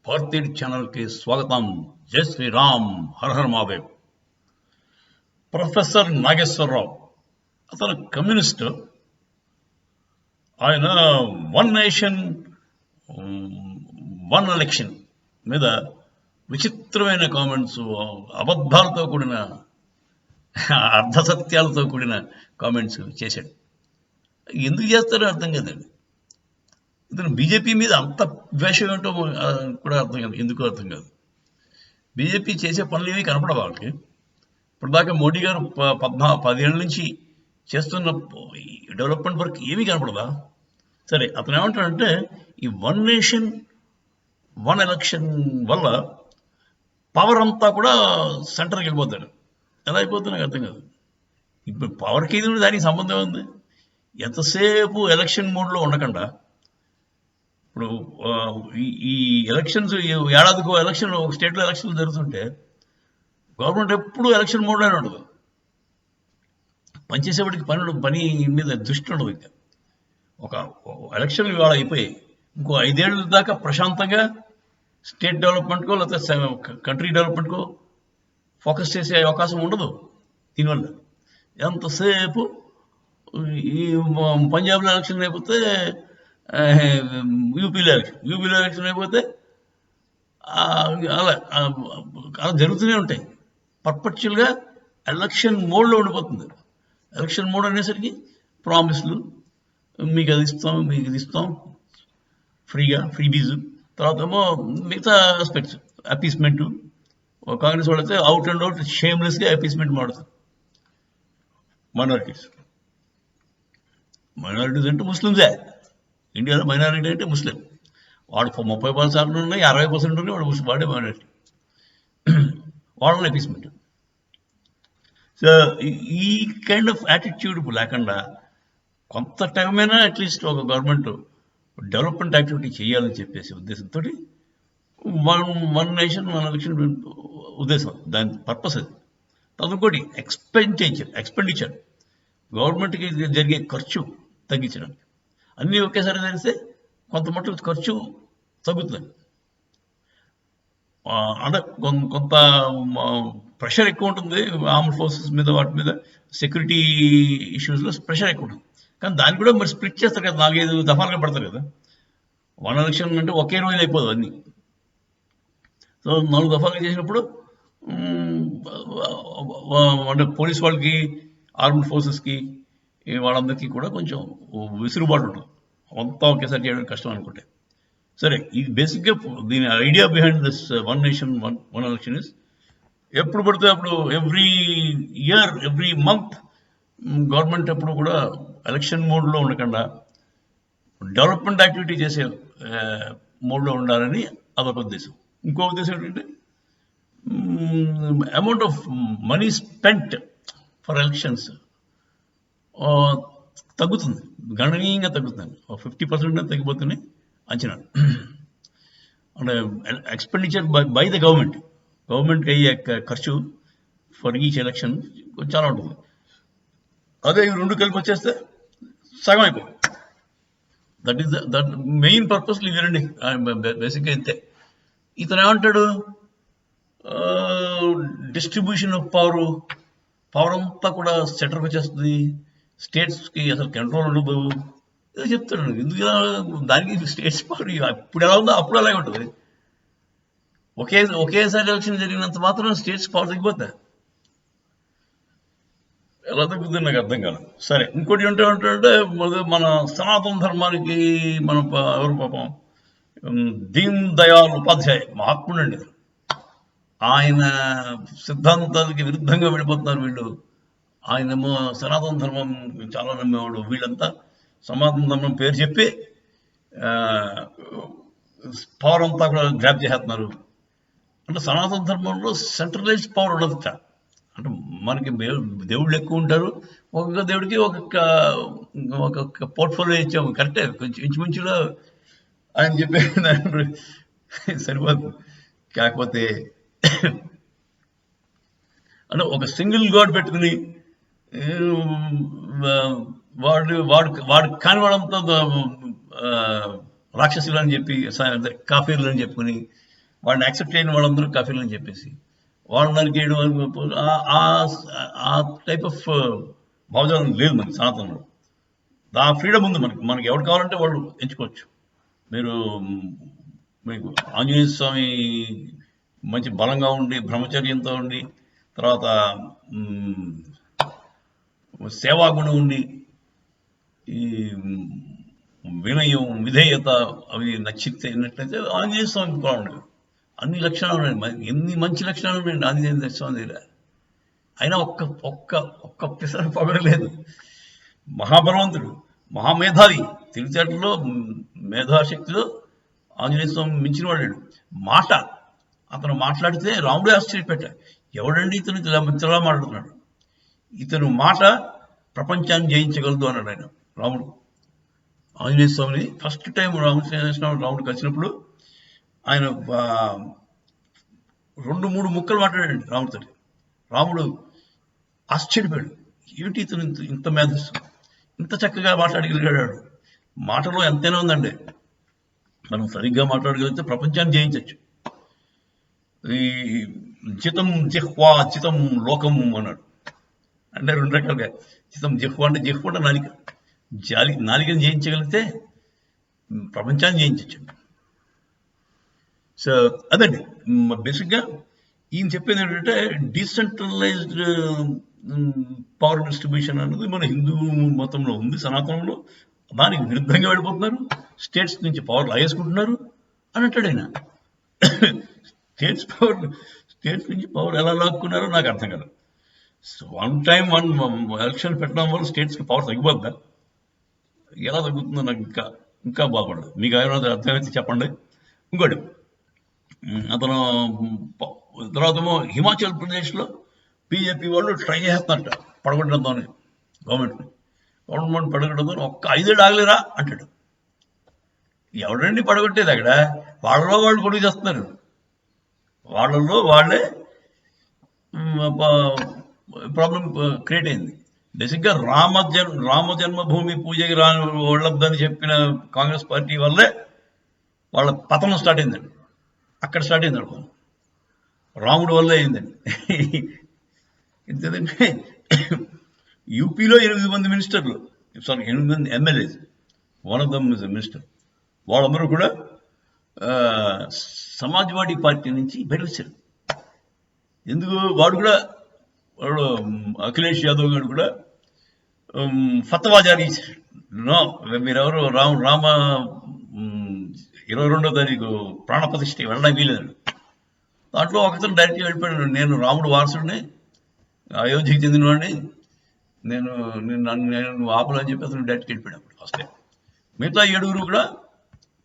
భారతీయ ఛానల్కి స్వాగతం. జై శ్రీరామ్, హర హర మహాదేవ్. ప్రొఫెసర్ నాగేశ్వరరావు అతను కమ్యూనిస్ట్. ఆయన వన్ నేషన్ వన్ ఎలక్షన్ మీద విచిత్రమైన కామెంట్స్, అబద్ధాలతో కూడిన అర్ధసత్యాలతో కూడిన కామెంట్స్ చేశాడు. ఎందుకు చేస్తారో అర్థం కదండి. ఇతను బీజేపీ మీద అంత ద్వేషం ఏంటో కూడా అర్థం కాదు, ఎందుకో అర్థం కాదు. బీజేపీ చేసే పనులు ఏమీ కనపడవు వాళ్ళకి. ఇప్పటిదాకా మోడీ గారు 10 ఏళ్ళ నుంచి చేస్తున్న డెవలప్మెంట్ వర్క్ ఏమీ కనపడదా? సరే, అతను ఏమంటాడంటే ఈ వన్ నేషన్ వన్ ఎలక్షన్ వల్ల పవర్ అంతా కూడా సెంటర్కి వెళ్ళిపోతాడు. ఎలా అయిపోతుంది నాకు అర్థం కాదు. ఇప్పుడు పవర్కి ఇది దానికి సంబంధం ఉంది. ఎంతసేపు ఎలక్షన్ మోడ్లో ఉండకుండా, ఇప్పుడు ఈ ఎలక్షన్స్ ఏడాదికో ఎలక్షన్, ఒక స్టేట్లో ఎలక్షన్లు జరుగుతుంటే గవర్నమెంట్ ఎప్పుడూ ఎలక్షన్ మోడ్లోనే ఉండదు. పనిచేసేవాడికి పని మీద దృష్టి ఉండదు. ఇంకా ఒక ఎలక్షన్లు ఇవాళ అయిపోయాయి, ఇంకో 5 ఏళ్ళ దాకా ప్రశాంతంగా స్టేట్ డెవలప్మెంట్కో లేకపోతే కంట్రీ డెవలప్మెంట్కో ఫోకస్ చేసే అవకాశం ఉండదు. దీనివల్ల ఎంతసేపు ఈ పంజాబ్లో ఎలక్షన్ అయిపోతే యూపీలో ఎలక్షన్ అయిపోతే అలా జరుగుతూనే ఉంటాయి. పర్పచువల్గా ఎలక్షన్ మోడ్లో ఉండిపోతుంది. ఎలక్షన్ మోడ్ అనేసరికి ప్రామిస్లు, మీకు అది ఇస్తాం ఫ్రీబీజు, తర్వాత ఏమో మిగతా ఆస్పెక్ట్స్ అపీస్మెంటు. కాంగ్రెస్ వాళ్ళు అయితే అవుట్ అండ్ అవుట్ షేమ్లెస్గా అపీస్మెంట్ మాడుతారు. మైనారిటీస్ అంటే ముస్లిమ్సే. ఇండియాలో మైనారిటీ అంటే ముస్లిం. వాడు 30% ఉన్నాయి, 60% ఉన్నాయి, వాడే మైనారిటీ. వాళ్ళని అపీస్మెంట్. సో ఈ కైండ్ ఆఫ్ యాటిట్యూడ్ లేకుండా కొంత టైమైనా అట్లీస్ట్ ఒక గవర్నమెంట్ డెవలప్మెంట్ యాక్టివిటీ చేయాలని చెప్పేసి ఉద్దేశంతో వన్ నేషన్ వన్ ఎలక్షన్ ఉద్దేశం, దాని పర్పస్ అది. ఇంకోటి ఎక్స్పెండిచర్ గవర్నమెంట్కి జరిగే ఖర్చు తగ్గించడానికి. అన్నీ ఒకేసారి జరిగితే కొంత మటుకు ఖర్చు తగ్గుతుంది. అంటే కొంత ప్రెషర్ ఎక్కువ ఉంటుంది ఆర్మ్డ్ ఫోర్సెస్ మీద, వాటి మీద సెక్యూరిటీ ఇష్యూస్లో ప్రెషర్ ఎక్కువ ఉంటుంది. కానీ దాన్ని కూడా మరి స్ప్లిట్ చేస్తారు కదా, 4-5 దఫాలుగా పడతారు కదా. వన్ ఎలక్షన్ అంటే ఒకే రోజు అయిపోదు అన్నీ. సో 4 దఫాలుగా చేసినప్పుడు అంటే పోలీస్ వాళ్ళకి, ఆర్మ్డ్ ఫోర్సెస్కి, వాళ్ళందరికీ కూడా కొంచెం విసురుబాటు ఉంటుంది. అంతా ఒకేసారి చేయడం కష్టం అనుకుంటే. సరే, ఇది బేసిక్గా దీని idea behind this one nation one election is, ఎప్పుడు పడితే అప్పుడు ఎవ్రీ మంత్ గవర్నమెంట్ ఎప్పుడు కూడా ఎలక్షన్ మోడ్లో ఉండకుండా డెవలప్మెంట్ యాక్టివిటీ చేసే మోడ్లో ఉండాలని అదొక ఉద్దేశం. ఇంకో ఉద్దేశం ఏంటంటే amount of money spent for elections తగ్గుతుంది, గణనీయంగా తగ్గుతుంది. 50% తగ్గిపోతున్నాయి అంచనా. అంటే ఎక్స్పెండిచర్ బై ద గవర్నమెంట్కి అయ్యే ఖర్చు ఫర్ ఈచ్ ఎలక్షన్ చాలా ఉంటుంది. అదే ఇవి రెండు కలిపి వచ్చేస్తే సగం అయిపోయింది. దట్ మెయిన్ పర్పస్ ఇది రండి, బేసిక్గా ఇంతే. ఇతను ఏమంటాడు, డిస్ట్రిబ్యూషన్ ఆఫ్ పవర్ అంతా కూడా సెంటర్కి వచ్చేస్తుంది, స్టేట్స్కి అసలు కంట్రోల్ ఉండదు, ఏదో చెప్తాడు. ఎందుకు దానికి స్టేట్స్ పవర్ ఇప్పుడు ఎలా ఉందో అప్పుడు అలాగే ఉంటుంది. ఒకేసారి ఎలక్షన్ జరిగినంత మాత్రం స్టేట్స్ పవర్ తగ్గిపోతాయి. ఎలా తగ్గుతుంది నాకు అర్థం కాదు. సరే, ఇంకోటి ఏంటంటే మన సనాతన ధర్మానికి ఎవరు పాపం దీన్ దయాళ్ ఉపాధ్యాయ మహాత్ముడు అండి. ఆయన సిద్ధాంతాలకి విరుద్ధంగా వెళ్ళిపోతున్నారు వీళ్ళు. ఆయనేమో సనాతన ధర్మం చాలా నమ్మేవాడు. వీళ్ళంతా సనాతన ధర్మం పేరు చెప్పి పవర్ అంతా కూడా గ్రాప్ చేసేస్తున్నారు. అంటే సనాతన ధర్మంలో సెంట్రలైజ్ పవర్ ఉండదు. అంటే మనకి దేవుళ్ళు ఎక్కువ ఉంటారు, ఒక్కొక్క దేవుడికి ఒక్కొక్క పోర్ట్ఫోలియో ఇచ్చాము, కరెక్టే. కొంచెం ఇంచుమించులో ఆయన చెప్పే సరిపోతుంది. కాకపోతే అంటే ఒక సింగిల్ గాడ్ పెట్టుకుని వాడు కాని వాడంతా రాక్షసులు అని చెప్పి, కాఫీర్లు అని చెప్పుకుని వాడిని యాక్సెప్ట్ చేయని వాళ్ళందరూ కఫీలు అని చెప్పేసి వాళ్ళు నరికేయడం ఆ టైప్ ఆఫ్ భావజాలం లేదు మనకి సనాతనంలో. ఆ ఫ్రీడమ్ ఉంది మనకి. మనకి ఎవరు కావాలంటే వాళ్ళు ఎంచుకోవచ్చు. మీరు మీకు ఆంజనేయ స్వామి మంచి బలంగా ఉండి బ్రహ్మచర్యంతో ఉండి తర్వాత సేవాగుణం ఉండి ఈ వినయం విధేయత అవి నచ్చినట్లయితే ఆంజనేయ స్వామి కూడా ఉండదు. అన్ని లక్షణాలు ఉన్నాయి, ఎన్ని మంచి లక్షణాలు ఉన్నాయండి ఆంజనేయ స్వామి దగ్గర. అయినా ఒక్క ఒక్క ఒక్క పిసర పొగడలేదు. మహాబలవంతుడు, మహామేధావి, తెలివితేటల్లో మేధాశక్తిలో ఆంజనేయ స్వామి మించిన వాడాడు. మాట, అతను మాట్లాడితే రాముడే ఆశ్చర్యపెట్టాడు. ఎవడండి ఇతను ఇలా మాట్లాడుతున్నాడు, ఇతను మాట ప్రపంచాన్ని జయించగలదు అన్నాడు ఆయన. రాముడు ఆంజనేయ స్వామిని ఫస్ట్ టైం రాముడు కలిసినప్పుడు ఆయన 2-3 ముక్కలు మాట్లాడాడు రాముడితో. రాముడు ఆశ్చర్యపోయాడు, ఏమిటి ఇతను ఇంత మేధస్సు, ఇంత చక్కగా మాట్లాడగలిగాడు. మాటలో ఎంతైనా ఉందండి. మనం సరిగ్గా మాట్లాడగలిగితే ప్రపంచాన్ని జయించవచ్చు. ఈ చితం జిహ్వా చితం లోకం అన్నాడు. అంటే 2 రకాలుగా, చితం జిహ్వా అంటే జిహ్వ అంటే నాలిక, నాలికను జయించగలిగితే ప్రపంచాన్ని జయించవచ్చు. సో అదండి బేసిక్గా ఈయన చెప్పేది ఏంటంటే డీసెంట్రలైజ్డ్ పవర్ డిస్ట్రిబ్యూషన్ అనేది మన హిందూ మతంలో ఉంది, సనాతనంలో. దానికి విరుద్ధంగా వెళ్ళిపోతున్నారు, స్టేట్స్ నుంచి పవర్ లాగేసుకుంటున్నారు అని అంటాడు ఆయన. స్టేట్స్ నుంచి పవర్ ఎలా లాక్కున్నారో నాకు అర్థం కాదు. వన్ ఎలక్షన్ పెట్టడం వల్ల స్టేట్స్కి పవర్ తగ్గిపోద్దా? ఎలా తగ్గుతుందో నాకు ఇంకా బాగుండదు. మీకు ఏమైనా అర్థమైతే చెప్పండి. ఇంకోటి, అతను తర్వాత హిమాచల్ ప్రదేశ్లో బీజేపీ వాళ్ళు ట్రై చేస్తున్నట్ట పడగొట్టడంతో, గవర్నమెంట్ పడగొట్టడంతో ఒక్క 5 ఏళ్ళు ఆగలేరా అంటాడు. ఎవడండి పడగొట్టేది అక్కడ? వాళ్ళలో వాళ్ళు గొడవ చేస్తున్నారు, వాళ్ళల్లో వాళ్ళే ప్రాబ్లం క్రియేట్ అయింది. బేసిక్గా రామ జన్మభూమి పూజకి వెళ్ళొద్దని చెప్పిన కాంగ్రెస్ పార్టీ వల్లే వాళ్ళ పతనం స్టార్ట్ అయిందండి. అక్కడ స్టార్ట్ అయింది అనుకో, రాముడి వల్లే అయిందండి. ఎందుకంటే యూపీలో 8 మంది మినిస్టర్లు, 8 మంది MLAs, one of them is a minister, వాళ్ళందరూ కూడా సమాజ్వాడీ పార్టీ నుంచి బయట వచ్చారు. ఎందుకు? వాడు అఖిలేష్ యాదవ్ గారు కూడా ఫత్వా జారీ చేశారు. మీరెవరు రామ 22వ తారీఖు ప్రాణప్రతిష్ఠకి వెళ్ళడానికి వీలేదు. దాంట్లో ఒకతను డైరెక్ట్గా వెళ్ళిపోయాడు, నేను రాముడు వారసుడిని, అయోధ్యకి చెందినవాడిని, నేను ఆపలని చెప్పి అతను డైరెక్ట్గా వెళ్ళిపోయాడు. అప్పుడు వస్తే మిగతా 7 కూడా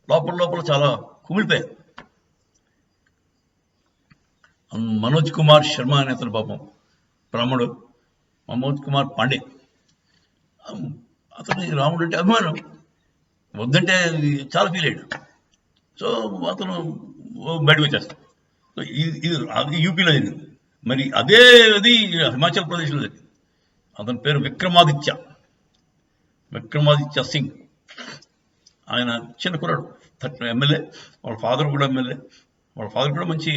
లోపల చాలా కుమిలిపోయారు. మనోజ్ కుమార్ శర్మ అనే అతను పాపం బ్రాహ్మడు, మనోజ్ కుమార్ పాండే, అతను రాముడు అంటే అభిమానం, వద్దంటే చాలా ఫీల్ అయ్యాడు. సో అతను బయటకు వచ్చేస్తాడు. సో ఇది యూపీలో జరిగింది. మరి అది హిమాచల్ ప్రదేశ్లో జరిగింది. అతని పేరు విక్రమాదిత్య సింగ్. ఆయన చిన్న కుర్రాడు, ఎమ్మెల్యే. వాళ్ళ ఫాదర్ కూడా ఎమ్మెల్యే. వాళ్ళ ఫాదర్ కూడా మంచి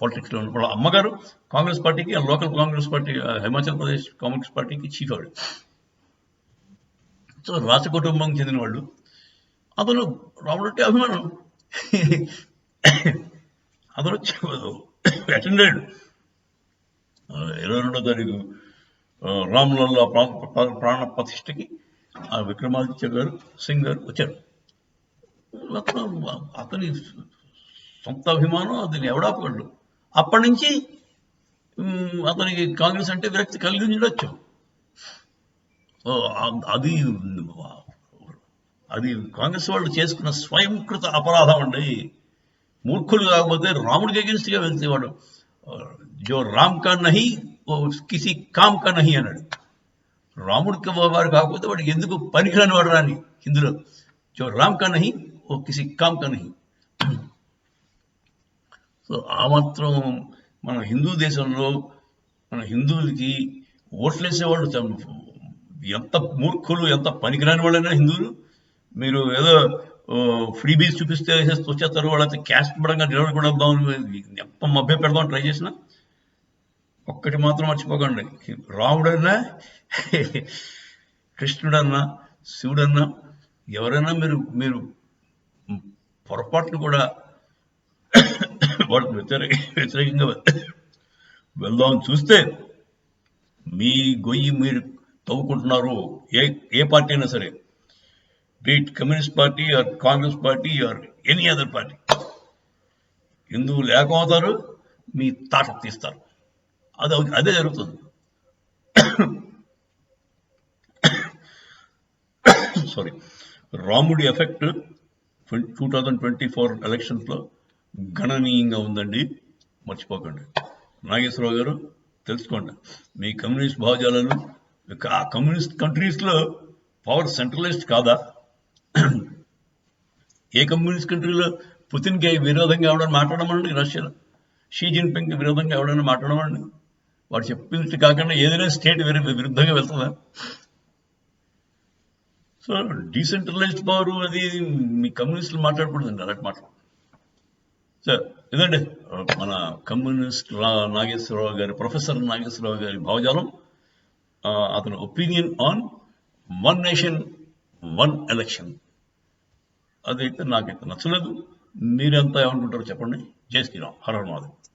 పాలిటిక్స్లో ఉన్నాడు. వాళ్ళ అమ్మగారు కాంగ్రెస్ పార్టీకి, లోకల్ కాంగ్రెస్ పార్టీ, హిమాచల్ ప్రదేశ్ కాంగ్రెస్ పార్టీకి చీఫ్ ఆవిడ. సో రాజ కుటుంబం చెందిన వాళ్ళు. అతను రాముడు అంటే అభిమానం. అతను అటెండెడ్ 22వ తారీఖు రామ్లల్లా ప్రాణ ప్రతిష్ఠకి విక్రమాదిత్య సింగ్ గారు వచ్చారు. అతని సొంత అభిమానం, అతని ఎవడాపగలడు. అప్పటి నుంచి అతనికి కాంగ్రెస్ అంటే విరక్తి కలిగి ఉండొచ్చు. అది కాంగ్రెస్ వాళ్ళు చేసుకున్న స్వయంకృత అపరాధం అండి. మూర్ఖులు కాకపోతే రాముడికి అగెన్స్ట్గా వెళ్తే వాడు జో రామ్ కా నహి ఓ కిసి కామ్ కా నహి అన్నాడు. రాముడికి వారు కాకపోతే వాడికి ఎందుకు పనికిరాని వాడు రాని హిందులో. జో రామ్ కా నహి ఓ కిసి కామ్ కా నహి. సో ఆ మాత్రం మన హిందూ దేశంలో మన హిందువులకి ఓట్లేసేవాళ్ళు ఎంత మూర్ఖులు, ఎంత పనికిరాని వాళ్ళైనా హిందువులు. మీరు ఏదో ఫ్రీబీస్ చూపిస్తే వచ్చేస్తారు, వాళ్ళైతే క్యాస్ట్ పరంగా నిలబడకూడదాం, ఎప్ప మభ్య పెడదాం ట్రై చేసిన ఒక్కటి మాత్రం మర్చిపోకండి, రాముడన్నా కృష్ణుడన్నా శివుడన్నా ఎవరైనా మీరు మీరు పొరపాట్లు కూడా వాళ్ళకి వ్యతిరేకంగా వెళ్దాం చూస్తే మీ గొయ్యి మీరు తవ్వుకుంటున్నారు. ఏ పార్టీ అయినా సరే, beat communist party or Congress party or any other party, హిందువులు ఏకమవుతారు, మీ తాట తీస్తారు. అదే జరుగుతుంది. సారీ, రాముడి ఎఫెక్ట్ 2024 ఎలక్షన్స్లో గణనీయంగా ఉందండి, మర్చిపోకండి. నాగేశ్వరరావు గారు తెలుసుకోండి, మీ కమ్యూనిస్ట్ భావజాలను ఆ కమ్యూనిస్ట్ కంట్రీస్లో పవర్ సెంట్రలైజ్డ్ కాదా? ఏ కమ్యూనిస్ట్ కంట్రీలో పుతిన్కి విరోధంగా ఎవడన్నా మాట్లాడమండి, రష్యాలో షీ జిన్పింగ్కి విరోధంగా ఎవడన్నా మాట్లాడమండి? వాడు చెప్పింది కాకుండా ఏదైనా స్టేట్ విరుద్ధంగా వెళ్తుందా? సో డీసెంట్రలైజ్డ్ పవర్ అది మీ కమ్యూనిస్టులు మాట్లాడకూడదండి అలాంటి మాటలు. సో ఇదండి మన కమ్యూనిస్ట్ నాగేశ్వరరావు గారి, ప్రొఫెసర్ నాగేశ్వరరావు గారి భావజాలం, అతని opinion on one nation one election. అదైతే నాకైతే నచ్చలేదు. మీరెంతా ఏమనుకుంటారో చెప్పండి. జై శ్రీరామ్, హర హర మహాదేవ్.